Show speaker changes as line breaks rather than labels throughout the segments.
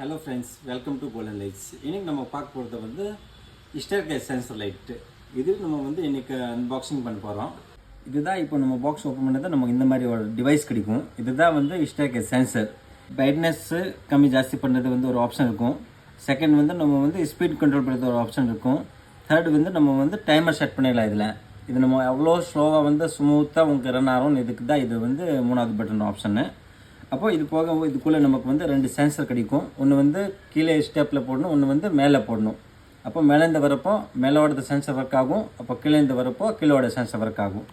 Hello friends, welcome to golden lights. இன்றைக்கி நம்ம பார்க்க போகிறது வந்து ஸ்டேர்கேஸ் சென்சர் லைட்டு. இது நம்ம வந்து இன்றைக்கி அன்பாக்சிங் பண்ண போகிறோம். இதுதான் இப்போ நம்ம பாக்ஸ் ஓப்பன் பண்ணது நமக்கு இந்த மாதிரி ஒரு டிவைஸ் கிடைக்கும். இதுதான் வந்து ஸ்டேர்கேஸ் சென்சர். பிரைட்னஸ்ஸு கம்மி ஜாஸ்தி பண்ணுறது வந்து ஒரு ஆப்ஷன் இருக்கும். செகண்ட் வந்து நம்ம வந்து ஸ்பீட் கண்ட்ரோல் பண்ணுறது ஒரு ஆப்ஷன் இருக்கும். தேர்ட் வந்து நம்ம வந்து டைமர் செட் பண்ணிடலாம். இது நம்ம எவ்வளோ ஸ்லோவாக வந்து ஸ்மூத்தாக உங்களுக்கு ரன் ஆகும், இதுக்கு தான் இது வந்து மூணாவது பட்டன் ஆப்ஷனு. அப்போது இது போக இதுக்குள்ளே நமக்கு வந்து 2 சென்சர் கிடைக்கும். ஒன்று வந்து கீழே ஸ்டெப்பில் போடணும், ஒன்று வந்து மேலே போடணும். அப்போ மேலேருந்து வரப்போ மேலோட சென்சர் ஒர்க் ஆகும், அப்போ கீழேருந்து வரப்போ கீழோட சென்சர் ஒர்க் ஆகும்.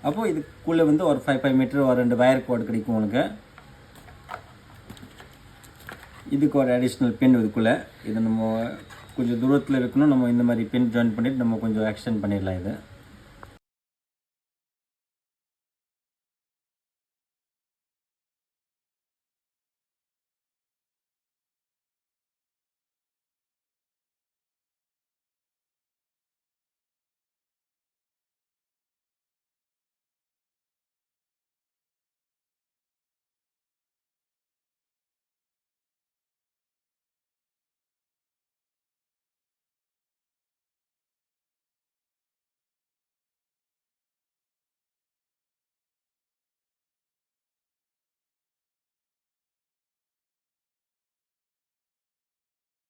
அப்போது இதுக்குள்ளே வந்து ஒரு 5 மீட்டர் ஒரு 2 வயர் கோடு கிடைக்கும் உங்களுக்கு. இதுக்கு ஒரு அடிஷ்னல் பின் இதுக்குள்ளே. இது நம்ம கொஞ்சம் தூரத்தில் இருக்கணும், நம்ம இந்த மாதிரி பின் ஜாயின் பண்ணிவிட்டு நம்ம கொஞ்சம் எக்ஸ்டெண்ட் பண்ணிடலாம். இது